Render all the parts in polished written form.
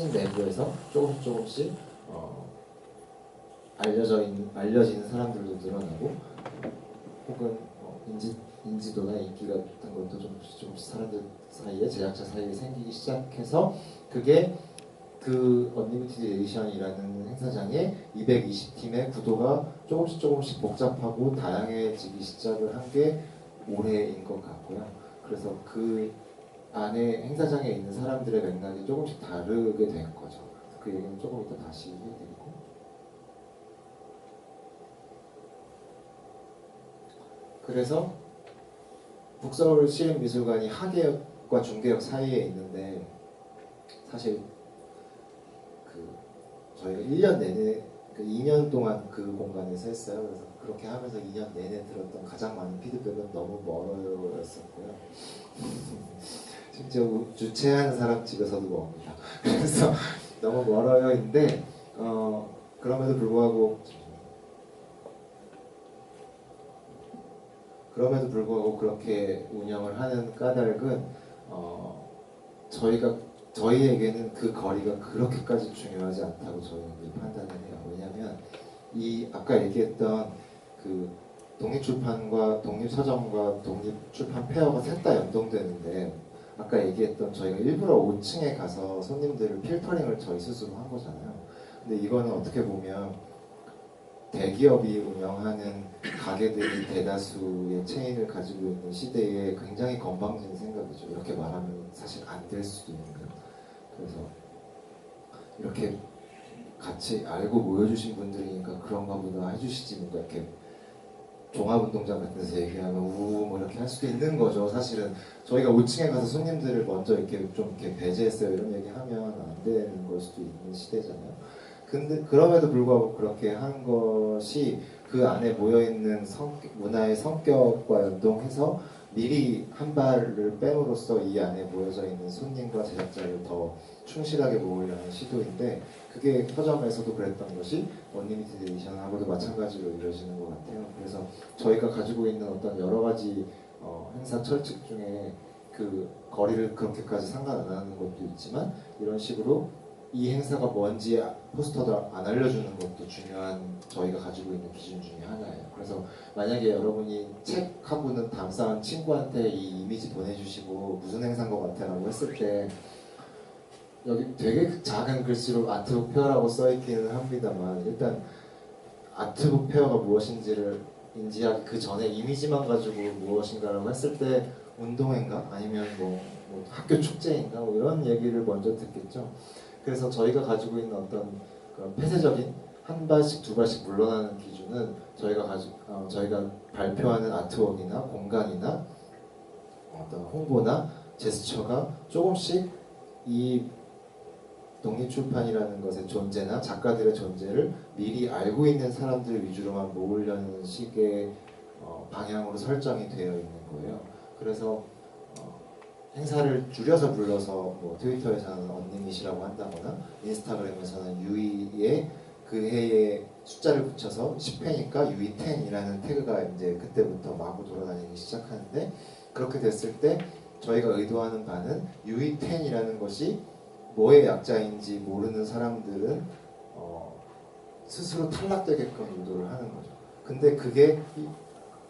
내부에서 조금씩 알려지는 사람들도 늘어나고, 혹은 인지도나 인기가 같은 것도 좀 사람들 사이에, 제작자 사이에 생기기 시작해서, 그게 그 언리미티드 에디션이라는 행사장의 220팀의 구도가 조금씩 복잡하고 다양해지기 시작을 한 게 올해인 것 같고요. 그래서 그 안에 행사장에 있는 사람들의 맥락이 조금씩 다르게 된 거죠. 그 얘기는 조금 이따 다시 해드리고. 그래서 북서울시립미술관이 하계역과 중계역 사이에 있는데, 사실 저희가 1년 내내, 2년 동안 그 공간에서 했어요. 그래서 그렇게 하면서 2년 내내 들었던 가장 많은 피드백은 너무 멀어였었고요. 심지어 주최하는 사람 집에서도 멉니다. 그래서 너무 멀어요인데, 그럼에도 불구하고 그렇게 운영을 하는 까닭은 저희에게는 그 거리가 그렇게까지 중요하지 않다고 저희는 판단을 해요. 왜냐하면 아까 얘기했던 그 독립출판과 독립서점과 독립출판 페어가 셋 다 연동되는데, 아까 얘기했던 저희가 일부러 5층에 가서 손님들을 필터링을 저희 스스로 한 거잖아요. 근데 이거는 어떻게 보면 대기업이 운영하는 가게들이 대다수의 체인을 가지고 있는 시대에 굉장히 건방진 생각이죠. 이렇게 말하면 사실 안 될 수도 있는. 그래서 이렇게 같이 알고 모여주신 분들이니까 그런가 보다 해주시지, 뭔가 이렇게 종합운동장 같은 데서 얘기하면 우우 뭐 이렇게 할 수도 있는 거죠. 사실은 저희가 5층에 가서 손님들을 먼저 이렇게 좀 이렇게 배제했어요 이런 얘기하면 안 되는 걸 수도 있는 시대잖아요. 근데 그럼에도 불구하고 그렇게 한 것이 그 안에 모여있는 문화의 성격과 연동해서 미리 한 발을 빼므로써 이 안에 모여져 있는 손님과 제작자를 더 충실하게 모으려는 시도인데, 그게 서점에서도 그랬던 것이 언리미티드 에디션하고도 마찬가지로 이루어지는 것 같아요. 그래서 저희가 가지고 있는 어떤 여러 가지 행사 철칙 중에 그 거리를 그렇게까지 상관 안 하는 것도 있지만, 이런 식으로 이 행사가 뭔지 포스터도 안 알려주는 것도 중요한 저희가 가지고 있는 기준 중에 하나예요. 그래서 만약에 여러분이 책하고는 담쌓은 친구한테 이 이미지 보내주시고 무슨 행사인 것 같아 라고 했을 때, 여기 되게 작은 글씨로 아트북 페어라고 써있기는 합니다만, 일단 아트북 페어가 무엇인지를 인지하기 그 전에 이미지만 가지고 무엇인가라고 했을 때 운동회인가? 아니면 뭐 학교 축제인가? 뭐 이런 얘기를 먼저 듣겠죠. 그래서 저희가 가지고 있는 어떤 그런 폐쇄적인 한 발씩 두 발씩 물러나는 기준은 저희가 발표하는 아트웍이나 공간이나 어떤 홍보나 제스처가 조금씩 이 독립출판이라는 것의 존재나 작가들의 존재를 미리 알고 있는 사람들 위주로만 모으려는 식의 방향으로 설정이 되어 있는 거예요. 그래서 행사를 줄여서 불러서 뭐 트위터에서는 언니밋이라고 한다거나 인스타그램에서는 유이에 그 해에 숫자를 붙여서 10회니까 유이10이라는 태그가 이제 그때부터 마구 돌아다니기 시작하는데, 그렇게 됐을 때 저희가 의도하는 바는 유이10이라는 것이 뭐의 약자인지 모르는 사람들은 스스로 탈락되게끔 유도를 하는 거죠. 근데 그게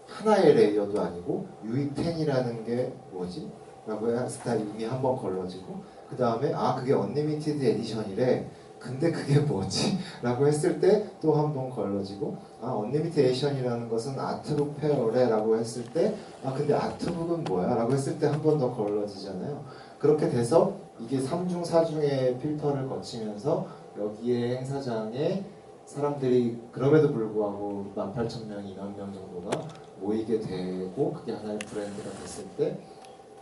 하나의 레이어도 아니고 유이10이라는 게 뭐지? 라고 했을 때 이미 한번 걸러지고, 그 다음에 그게 언리미티드 에디션이래, 근데 그게 뭐지? 라고 했을 때 또 한번 걸러지고, 언리미티드 에디션이라는 것은 아트북 페어래 라고 했을 때 근데 아트북은 뭐야? 라고 했을 때 한 번 더 걸러지잖아요. 그렇게 돼서 이게 3중 4중의 필터를 거치면서 여기에 행사장에 사람들이 그럼에도 불구하고 18,000명, 2만 명 정도가 모이게 되고, 그게 하나의 브랜드가 됐을 때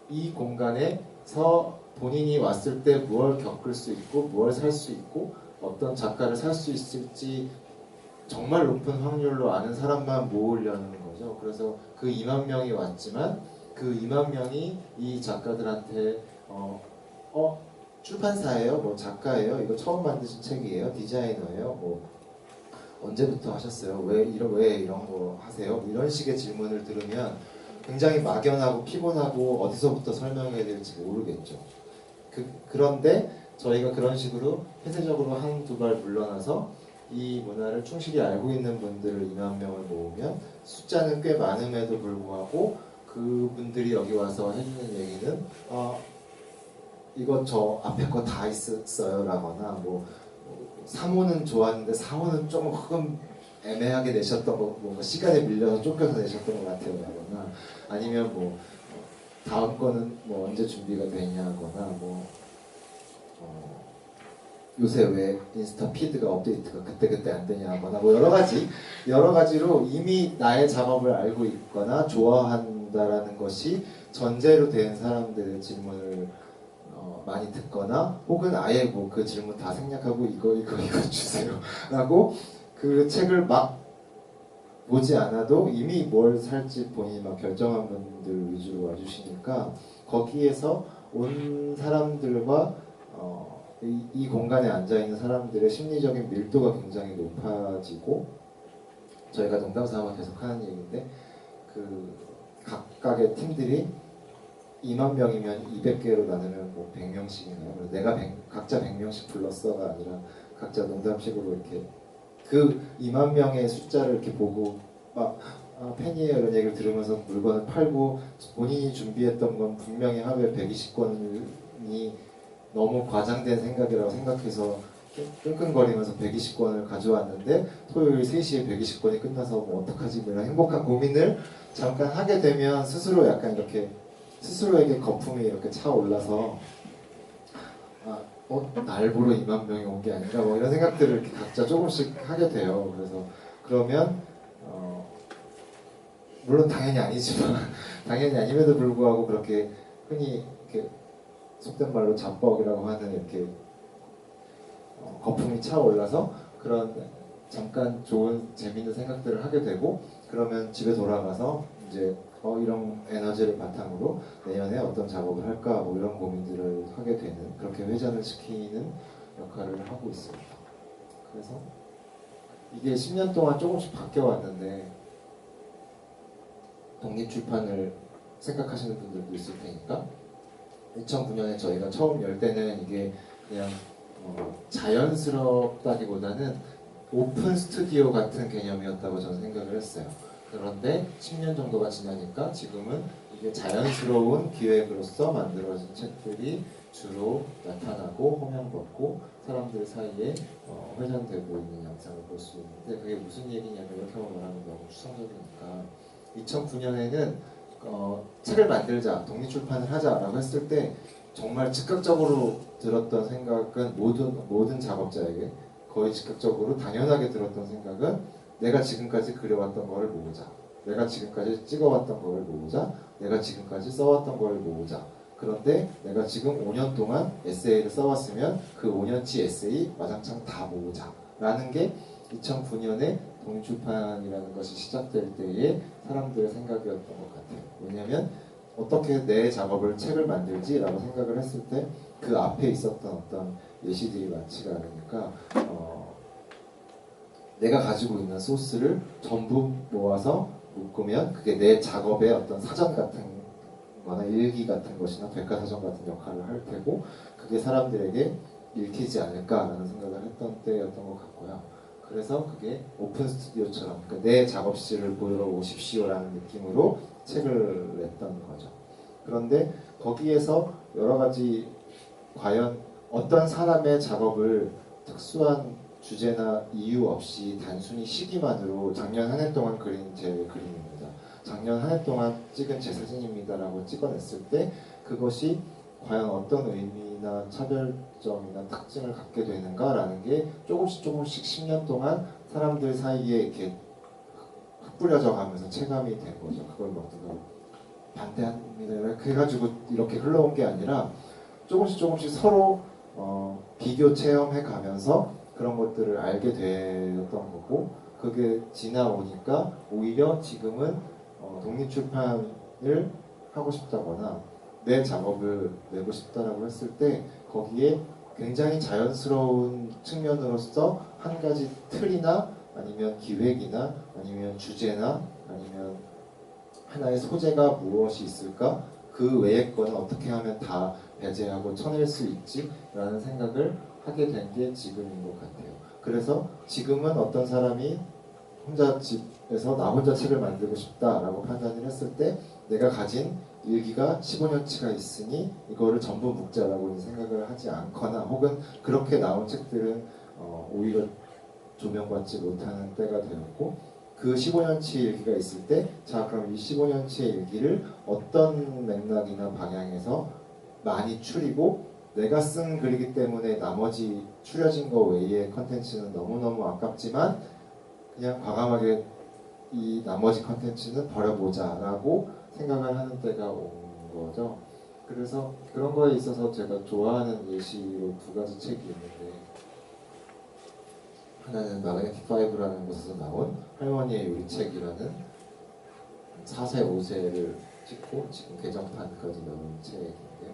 이 공간에서 본인이 왔을 때 무엇을 겪을 수 있고 무엇을 살 수 있고 어떤 작가를 살 수 있을지 정말 높은 확률로 아는 사람만 모으려는 거죠. 그래서 그 2만 명이 왔지만 그 2만 명이 이 작가들한테 출판사예요? 뭐 작가예요? 이거 처음 만드신 책이에요? 디자이너예요? 뭐 언제부터 하셨어요? 왜 이런 거 하세요? 뭐 이런 식의 질문을 들으면 굉장히 막연하고 피곤하고 어디서부터 설명해야 될지 모르겠죠. 그런데 저희가 그런 식으로 폐쇄적으로 한두 발 물러나서 이 문화를 충실히 알고 있는 분들을 2만 명을 모으면 숫자는 꽤 많음에도 불구하고 그분들이 여기 와서 해주는 얘기는 이거 저 앞에 거 다 있었어요 라거나 뭐 3호는 좋았는데 4호는 조금 애매하게 내셨던 거, 뭔가 시간에 밀려서 쫓겨서 내셨던 것 같아요 라거나 아니면 뭐 다음 거는 뭐 언제 준비가 되냐거나 뭐 요새 왜 인스타 피드가 업데이트가 그때그때 안 되냐거나 뭐 여러 가지로 이미 나의 작업을 알고 있거나 좋아한다라는 것이 전제로 된 사람들의 질문을 많이 듣거나 혹은 아예 뭐 그 질문 다 생략하고 이거 주세요 라고 그 책을 막 보지 않아도 이미 뭘 살지 본인이 막 결정한 분들 위주로 와주시니까 거기에서 온 사람들과 이 공간에 앉아있는 사람들의 심리적인 밀도가 굉장히 높아지고 저희가 농담삼아 계속 하는 얘기인데 그 각각의 팀들이 2만 명이면 200개로 나누면 뭐 100명씩이나요. 내가 각자 100명씩 불렀어가 아니라 각자 농담식으로 이렇게 그 2만 명의 숫자를 이렇게 보고 막 팬이에요 이런 얘기를 들으면서 물건을 팔고 본인이 준비했던 건 분명히 하루에 120권이 너무 과장된 생각이라고 생각해서 끙끙거리면서 120권을 가져왔는데 토요일 3시에 120권이 끝나서 뭐 어떡하지 이런 행복한 고민을 잠깐 하게 되면 스스로 약간 이렇게 스스로에게 거품이 이렇게 차올라서 날 보러 2만 명이 온 게 아닌가 뭐 이런 생각들을 이렇게 각자 조금씩 하게 돼요. 그래서 그러면 물론 당연히 아니지만 당연히 아님에도 불구하고 그렇게 흔히 이렇게 속된 말로 잡벅이라고 하는 이렇게 거품이 차올라서 그런 잠깐 좋은 재밌는 생각들을 하게 되고 그러면 집에 돌아가서 이제 이런 에너지를 바탕으로 내년에 어떤 작업을 할까 뭐 이런 고민들을 하게 되는 그렇게 회전을 시키는 역할을 하고 있습니다. 그래서 이게 10년 동안 조금씩 바뀌어 왔는데 독립출판을 생각하시는 분들도 있을 테니까 2009년에 저희가 처음 열 때는 이게 그냥 자연스럽다기보다는 오픈 스튜디오 같은 개념이었다고 저는 생각을 했어요. 그런데 10년 정도가 지나니까 지금은 이게 자연스러운 기획으로서 만들어진 책들이 주로 나타나고 호명받고 사람들 사이에 회전되고 있는 양상을 볼 수 있는데 그게 무슨 얘기냐면 이렇게만 말하면 너무 추상적이니까 2009년에는 책을 만들자, 독립출판을 하자라고 했을 때 정말 즉각적으로 들었던 생각은 모든 작업자에게 거의 즉각적으로 당연하게 들었던 생각은 내가 지금까지 그려왔던 거를 모으자. 내가 지금까지 찍어왔던 거를 모으자. 내가 지금까지 써왔던 거를 모으자. 그런데 내가 지금 5년 동안 에세이를 써왔으면 그 5년치 에세이 와장창 다 모으자. 라는 게 2009년에 독립출판이라는 것이 시작될 때의 사람들의 생각이었던 것 같아요. 왜냐하면 어떻게 내 작업을 책을 만들지? 라고 생각을 했을 때 그 앞에 있었던 어떤 예시들이 많지가 않으니까 내가 가지고 있는 소스를 전부 모아서 묶으면 그게 내 작업의 어떤 사전 같은 거나 일기 같은 것이나 백과사전 같은 역할을 할 테고 그게 사람들에게 읽히지 않을까라는 생각을 했던 때였던 것 같고요. 그래서 그게 오픈 스튜디오처럼 그러니까 내 작업실을 보러 오십시오라는 느낌으로 책을 냈던 거죠. 그런데 거기에서 여러 가지 과연 어떤 사람의 작업을 특수한 주제나 이유 없이 단순히 시기만으로 작년 한 해 동안 그린 제 그림입니다. 작년 한 해 동안 찍은 제 사진입니다라고 찍어냈을 때 그것이 과연 어떤 의미나 차별점이나 특징을 갖게 되는가라는 게 조금씩 10년 동안 사람들 사이에 이렇게 흩뿌려져 가면서 체감이 된 거죠. 그걸 막 누가 반대합니다 이렇게 해가지고 이렇게 흘러온 게 아니라 조금씩 서로 비교 체험해 가면서 그런 것들을 알게 되었던 거고 그게 지나오니까 오히려 지금은 독립출판을 하고 싶다거나 내 작업을 내고 싶다라고 했을 때 거기에 굉장히 자연스러운 측면으로서 한 가지 틀이나 아니면 기획이나 아니면 주제나 아니면 하나의 소재가 무엇이 있을까? 그 외의 거는 어떻게 하면 다 배제하고 쳐낼 수 있지라는 생각을 하게 된 게 지금인 것 같아요. 그래서 지금은 어떤 사람이 혼자 집에서 나 혼자 책을 만들고 싶다라고 판단을 했을 때 내가 가진 일기가 15년치가 있으니 이거를 전부 묵자라고 생각을 하지 않거나 혹은 그렇게 나온 책들은 오히려 조명받지 못하는 때가 되었고 그 15년치 일기가 있을 때 자 그럼 이 15년치의 일기를 어떤 맥락이나 방향에서 많이 추리고 내가 쓴 글이기 때문에 나머지 추려진 거 외의 컨텐츠는 너무너무 아깝지만 그냥 과감하게 이 나머지 컨텐츠는 버려보자 라고 생각을 하는 때가 온 거죠. 그래서 그런 거에 있어서 제가 좋아하는 예시로 두 가지 책이 있는데 하나는 마그네틱 5라는 곳에서 나온 할머니의 요리책이라는 4세, 5세를 찍고 지금 개정판까지 나온 책인데요.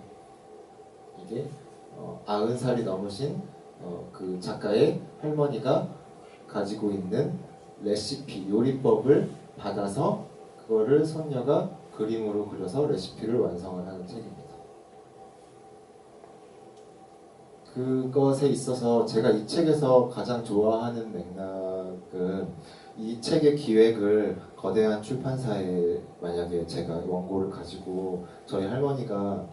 이게 90살이 넘으신 그 작가의 할머니가 가지고 있는 레시피, 요리법을 받아서 그거를 손녀가 그림으로 그려서 레시피를 완성을 하는 책입니다. 그것에 있어서 제가 이 책에서 가장 좋아하는 맥락은 이 책의 기획을 거대한 출판사에 만약에 제가 원고를 가지고 저희 할머니가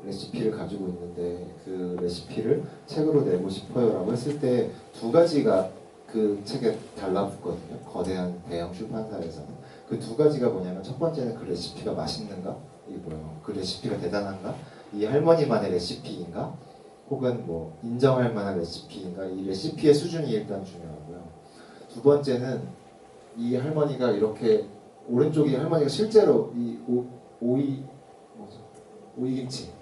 레시피를 가지고 있는데 그 레시피를 책으로 내고 싶어요 라고 했을 때 두 가지가 그 책에 달라붙거든요. 거대한 대형 출판사에서는 그 두 가지가 뭐냐면 첫 번째는 그 레시피가 맛있는가? 이게 뭐예요? 그 레시피가 대단한가? 이 할머니만의 레시피인가? 혹은 뭐 인정할 만한 레시피인가? 이 레시피의 수준이 일단 중요하고요. 두 번째는 이 할머니가 이렇게 오른쪽이 할머니가 실제로 이 오이김치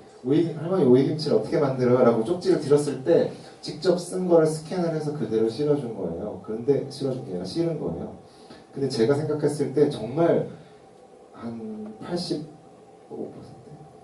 할머니 오이김치를 어떻게 만들어? 라고 쪽지를 드렸을 때 직접 쓴 거를 스캔을 해서 그대로 실어준 거예요. 그런데 실어준 게 아니라 실은 거예요. 근데 제가 생각했을 때 정말 한 85%,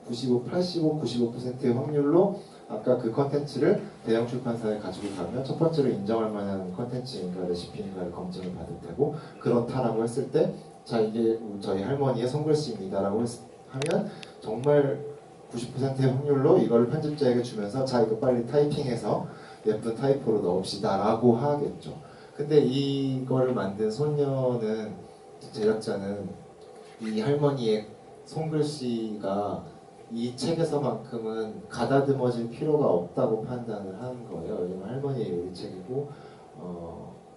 95%의 확률로 아까 그 컨텐츠를 대형 출판사에 가지고 가면 첫 번째로 인정할 만한 컨텐츠인가 레시피인가를 검증을 받을 테고 그렇다라고 했을 때 자 이게 저희 할머니의 손글씨입니다라고 하면 정말 90%의 확률로 이걸 편집자에게 주면서 자 이거 빨리 타이핑해서 예쁜 타이포로 넣읍시다 라고 하겠죠. 근데 이걸 만든 소녀는 제작자는 이 할머니의 손글씨가 이 책에서만큼은 가다듬어질 필요가 없다고 판단을 한 거예요. 왜냐면 할머니의 요리책이고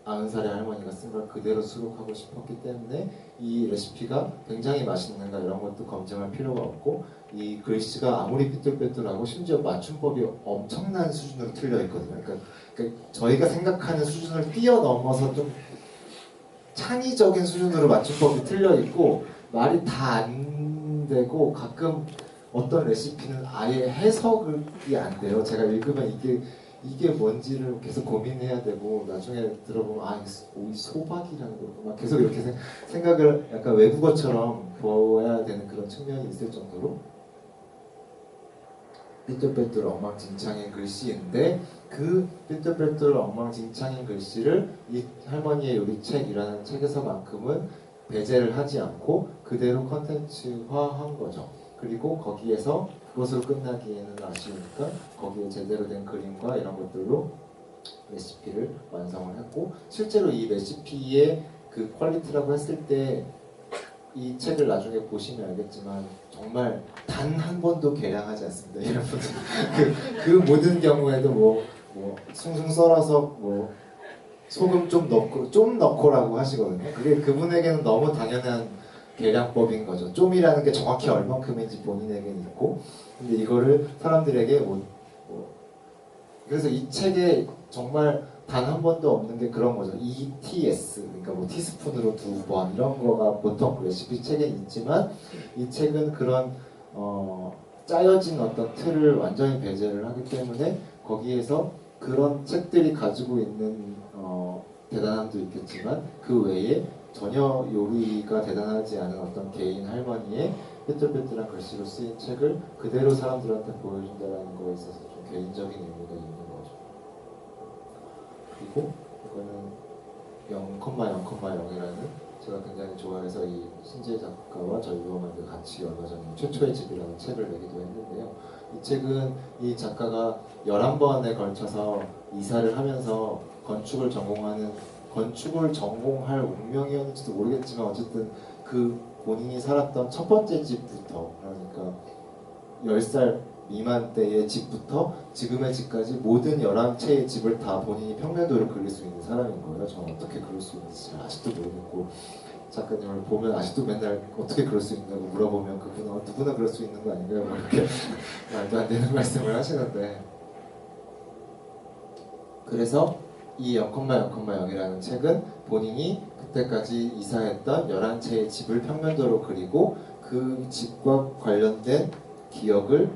90살의 할머니가 쓴 걸 그대로 수록하고 싶었기 때문에 이 레시피가 굉장히 맛있는가 이런 것도 검증할 필요가 없고 이 글씨가 아무리 삐뚤빼뚤하고 심지어 맞춤법이 엄청난 수준으로 틀려 있거든요. 그러니까 저희가 생각하는 수준을 뛰어넘어서 좀 창의적인 수준으로 맞춤법이 틀려 있고 말이 다 안 되고 가끔 어떤 레시피는 아예 해석이 안 돼요. 제가 읽으면 이게 뭔지를 계속 고민해야 되고 나중에 들어보면 오이 소박이라는 거 막 계속 이렇게 생각을 약간 외국어처럼 보아야 되는 그런 측면이 있을 정도로 삐뚤빼뚤 엉망진창인 글씨인데 그 삐뚤빼뚤 엉망진창인 글씨를 이 할머니의 요리책이라는 책에서만큼은 배제를 하지 않고 그대로 컨텐츠화한 거죠. 그리고 거기에서 그것으로 끝나기에는 아쉬우니까 거기에 제대로 된 그림과 이런 것들로 레시피를 완성을 했고 실제로 이 레시피의 그 퀄리티라고 했을 때 이 책을 나중에 보시면 알겠지만 정말 단 한 번도 개량하지 않습니다. 여러분 그 모든 경우에도 뭐 숭숭 썰어서 뭐 소금 좀 넣고라고 하시거든요. 그게 그분에게는 너무 당연한 계량법인 거죠. 좀이라는 게 정확히 얼만큼인지 본인에게는 있고 근데 이거를 사람들에게 그래서 이 책에 정말 단 한 번도 없는 게 그런 거죠. ETS 그러니까 뭐 티스푼으로 2번 이런 거가 보통 레시피 책에 있지만 이 책은 그런 짜여진 어떤 틀을 완전히 배제를 하기 때문에 거기에서 그런 책들이 가지고 있는 대단함도 있겠지만 그 외에 전혀 요리가 대단하지 않은 어떤 개인 할머니의 삐뚤빼뚤한 글씨로 쓰인 책을 그대로 사람들한테 보여준다는 거에 있어서 좀 개인적인 의미가 있는 거죠. 그리고 이거는 0,0,0이라는 제가 굉장히 좋아해서 이 신지혜 작가와 저희 유어만들 같이 얼마 전에 최초의 집이라는 책을 내기도 했는데요. 이 책은 이 작가가 11번에 걸쳐서 이사를 하면서 건축을 전공할 운명이었는지도 모르겠지만 어쨌든 그 본인이 살았던 첫 번째 집부터, 그러니까 10살 미만 때의 집부터 지금의 집까지 모든 11채의 집을 다 본인이 평면도를 그릴 수 있는 사람인 거예요. 저는 어떻게 그릴 수 있는지 잘 아직도 모르겠고, 작가님을 보면 아직도 맨날 어떻게 그럴 수 있냐고 물어보면 그분은 누구나 그럴 수 있는 거 아닌가요? 뭐 이렇게 말도 안 되는 말씀을 하시는데, 그래서 이 0,0,0이라는 책은 본인이 그때까지 이사했던 11채의 집을 평면도로 그리고 그 집과 관련된 기억을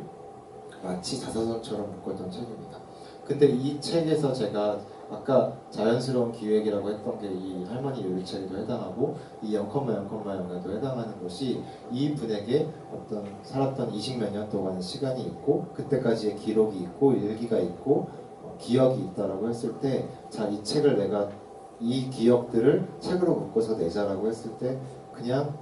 마치 자서전처럼 묶었던 책입니다. 근데 이 책에서 제가 아까 자연스러운 기획이라고 했던 게 이 할머니 요리책에도 해당하고 이 0,0,0에도 해당하는 것이 이 분에게 어떤 살았던 20몇 년 동안의 시간이 있고 그때까지의 기록이 있고 일기가 있고 기억이 있다라고 했을 때, 자, 이 책을 내가 이 기억들을 책으로 묶어서 내자라고 했을 때 그냥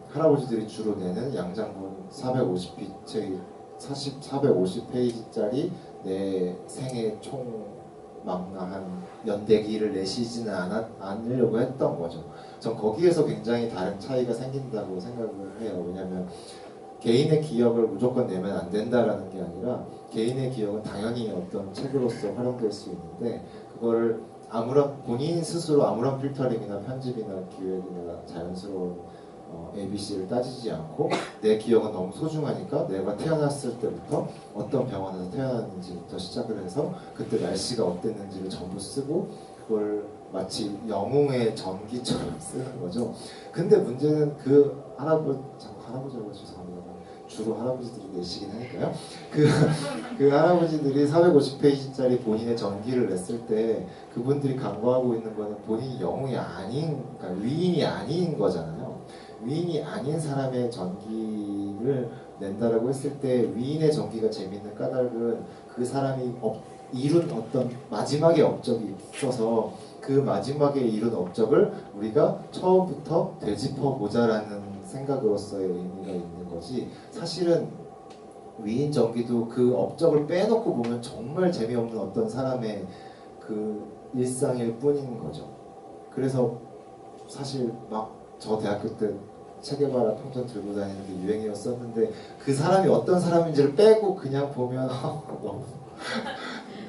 할아버지들이 주로 내는 양장본 450페이지짜리 내 생애 총망라한 연대기를 내시지는 않으려고 했던 거죠. 전 거기에서 굉장히 다른 차이가 생긴다고 생각을 해요. 왜냐하면 개인의 기억을 무조건 내면 안 된다라는 게 아니라 개인의 기억은 당연히 어떤 책으로서 활용될 수 있는데 그거를 본인 스스로 아무런 필터링이나 편집이나 기획이나 자연스러운 ABC를 따지지 않고 내 기억은 너무 소중하니까 내가 태어났을 때부터 어떤 병원에서 태어났는지부터 시작을 해서 그때 날씨가 어땠는지를 전부 쓰고 그걸 마치 영웅의 전기처럼 쓰는 거죠. 근데 문제는 할아버지라고 죄송합니다. 주로 할아버지들이 내시긴 하니까요. 그 할아버지들이 450페이지짜리 본인의 전기를 냈을 때 그분들이 강구하고 있는 거는 본인이 영웅이 아닌, 그러니까 위인이 아닌 거잖아요. 위인이 아닌 사람의 전기를 낸다라고 했을 때 위인의 전기가 재밌는 까닭은 그 사람이 이룬 어떤 마지막의 업적이 있어서 그 마지막에 이룬 업적을 우리가 처음부터 되짚어보자라는 생각으로서의 의미가 있는 거지, 사실은 위인 전기도 그 업적을 빼놓고 보면 정말 재미없는 어떤 사람의 그 일상일 뿐인 거죠. 그래서 사실 막 저 대학교 때 체게바라 통전 들고 다니는 게 유행이었었는데 그 사람이 어떤 사람인지를 빼고 그냥 보면 너무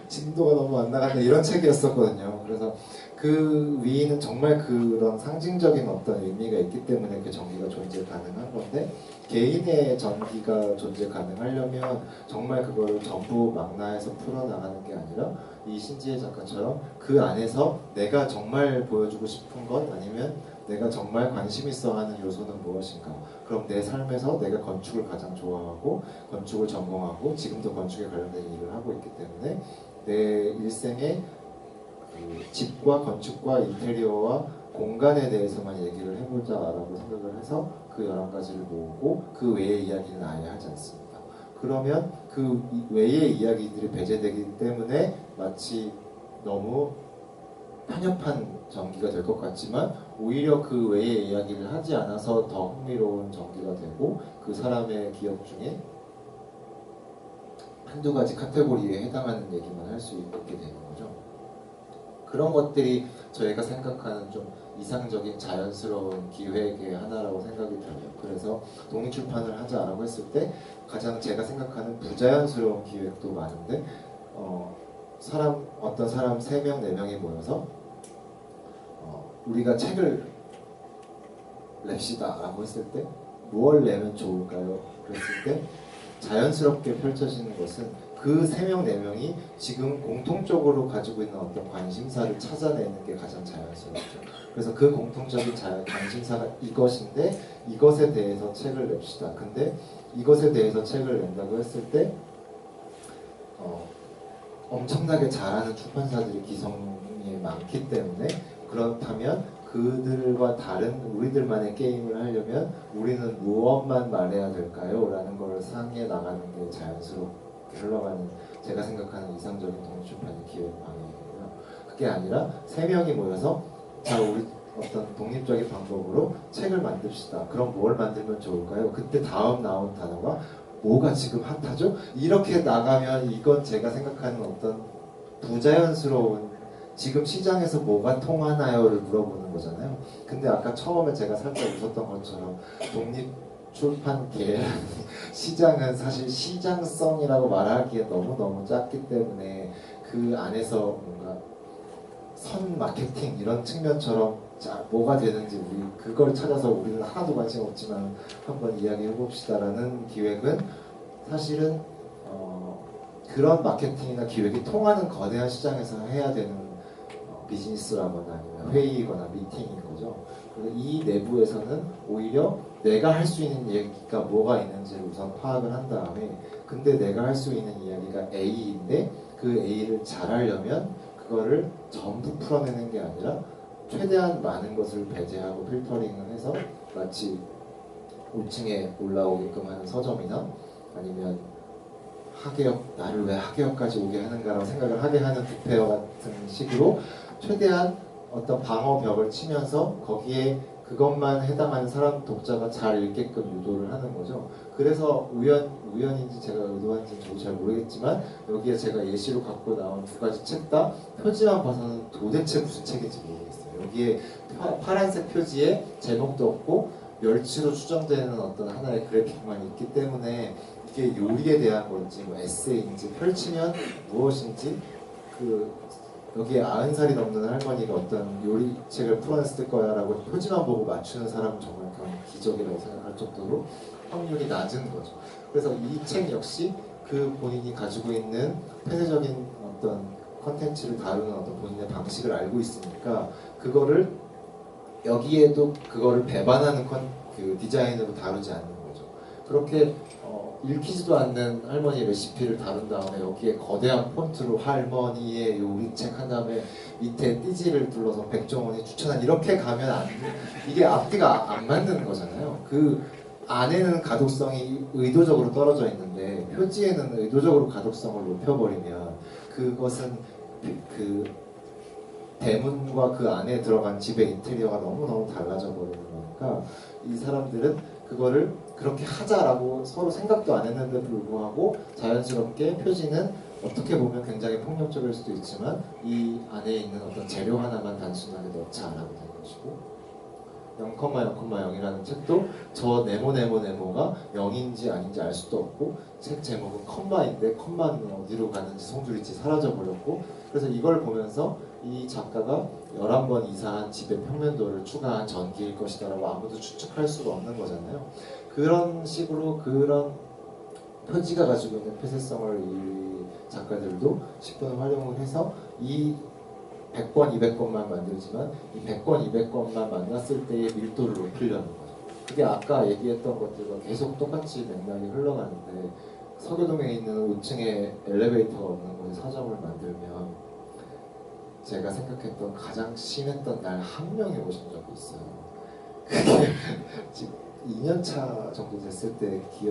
진도가 너무 안 나간다 이런 책이었었거든요. 그래서 그 위인은 정말 그런 상징적인 어떤 의미가 있기 때문에 그 전기가 존재 가능한 건데, 개인의 전기가 존재 가능하려면 정말 그거를 전부 망라해서 풀어나가는 게 아니라 이 신지혜 작가처럼 그 안에서 내가 정말 보여주고 싶은 것, 아니면 내가 정말 관심 있어 하는 요소는 무엇인가, 그럼 내 삶에서 내가 건축을 가장 좋아하고 건축을 전공하고 지금도 건축에 관련된 일을 하고 있기 때문에 내 일생의 그 집과 건축과 인테리어와 공간에 대해서만 얘기를 해보자라고 생각을 해서 그 11가지를 모으고 그 외의 이야기는 아예 하지 않습니다. 그러면 그 외의 이야기들이 배제되기 때문에 마치 너무 편협한 전기가 될 것 같지만 오히려 그 외의 이야기를 하지 않아서 더 흥미로운 전기가 되고 그 사람의 기억 중에 한두 가지 카테고리에 해당하는 얘기만 할 수 있게 되는 거죠. 그런 것들이 저희가 생각하는 좀 이상적인 자연스러운 기획의 하나라고 생각이 들어요. 그래서 독립출판을 하자라고 했을 때 가장 제가 생각하는 부자연스러운 기획도 많은데 어떤 사람 3명, 4명이 모여서 우리가 책을 냅시다 라고 했을 때 무엇을 내면 좋을까요? 그랬을 때 자연스럽게 펼쳐지는 것은 그 3명, 4명이 지금 공통적으로 가지고 있는 어떤 관심사를 찾아내는 게 가장 자연스럽죠. 그래서 그 공통적인 관심사가 이것인데 이것에 대해서 책을 냅시다. 근데 이것에 대해서 책을 낸다고 했을 때 엄청나게 잘하는 출판사들이 기성에 많기 때문에, 그렇다면 그들과 다른 우리들만의 게임을 하려면 우리는 무엇만 말해야 될까요? 라는 걸 상의해 나가는 게 자연스럽게 흘러가는 제가 생각하는 이상적인 독립출판의 기획 방향이고요. 그게 아니라 3명이 모여서 자, 우리 어떤 독립적인 방법으로 책을 만듭시다. 그럼 뭘 만들면 좋을까요? 그때 다음 나온 단어가 뭐가 지금 핫하죠? 이렇게 나가면 이건 제가 생각하는 어떤 부자연스러운 지금 시장에서 뭐가 통하나요를 물어보는 거잖아요. 근데 아까 처음에 제가 살짝 웃었던 것처럼 독립 출판계 시장은 사실 시장성이라고 말하기에 너무너무 작기 때문에 그 안에서 뭔가 선 마케팅 이런 측면처럼 자 뭐가 되는지 우리 그걸 찾아서 우리는 하나도 관심 없지만 한번 이야기해 봅시다라는 기획은 사실은 그런 마케팅이나 기획이 통하는 거대한 시장에서 해야 되는 비즈니스라거나 아니면 회의거나 미팅인 거죠. 그래서 이 내부에서는 오히려 내가 할 수 있는 얘기가 뭐가 있는지를 우선 파악을 한 다음에 근데 내가 할 수 있는 이야기가 A인데 그 A를 잘하려면 그거를 전부 풀어내는 게 아니라 최대한 많은 것을 배제하고 필터링을 해서 마치 5층에 올라오게끔 하는 서점이나 아니면 하계역, 나를 왜 하계역까지 오게 하는가라고 생각을 하게 하는 뷔페와 같은 식으로 최대한 어떤 방어벽을 치면서 거기에 그것만 해당하는 사람 독자가 잘 읽게끔 유도를 하는 거죠. 그래서 우연인지 제가 의도한지는 저도 잘 모르겠지만 여기에 제가 예시로 갖고 나온 두 가지 책 다 표지만 봐서는 도대체 무슨 책인지 모르겠어요. 여기에 파란색 표지에 제목도 없고 멸치로 추정되는 어떤 하나의 그래픽만 있기 때문에 이게 요리에 대한 건지 뭐 에세이인지 펼치면 무엇인지 여기에 90살이 넘는 할머니가 어떤 요리책을 풀어냈을 거야 라고 표지만 보고 맞추는 사람은 정말 그런 기적이라고 생각할 정도로 확률이 낮은 거죠. 그래서 이 책 역시 그 본인이 가지고 있는 폐쇄적인 어떤 컨텐츠를 다루는 어떤 본인의 방식을 알고 있으니까 그거를 여기에도 그거를 배반하는 그 디자인으로 다루지 않는 거죠. 그렇게 읽히지도 않는 할머니의 레시피를 다룬 다음에 여기에 거대한 폰트로 할머니의 요리책 한 다음에 밑에 띠지를 둘러서 백종원이 추천한 이렇게 가면 이게 앞뒤가 안 맞는 거잖아요. 그 안에는 가독성이 의도적으로 떨어져 있는데 표지에는 의도적으로 가독성을 높여버리면 그것은 그 대문과 그 안에 들어간 집의 인테리어가 너무너무 달라져 버리는 거니까 이 사람들은 그거를 그렇게 하자라고 서로 생각도 안 했는데 불구하고 자연스럽게 표지는 어떻게 보면 굉장히 폭력적일 수도 있지만 이 안에 있는 어떤 재료 하나만 단순하게 넣자라고 된 것이고 0,0,0이라는 책도 저 네모가 0인지 아닌지 알 수도 없고 책 제목은 컴마인데 컴마는 어디로 가는지 송두리째 사라져 버렸고 그래서 이걸 보면서 이 작가가 11번 이상한 집의 평면도를 추가한 전기일 것이다 라고 아무도 추측할 수가 없는 거잖아요. 그런 식으로 그런 표지가 가지고 있는 폐쇄성을 이 작가들도 10분을 활용을 해서 이 100권, 200권만 만들지만 이 100권, 200권만 만났을 때의 밀도를 높이려는 거죠. 그게 아까 얘기했던 것들과 계속 똑같이 맥락이 흘러가는데 서교동에 있는 5층에 엘리베이터가 없는 곳에 서점을 만들면 제가 생각했던 가장 심했던 날 한 명이 오신 적이 있어요. 그게 지금 2년차 정도 됐을 때 기억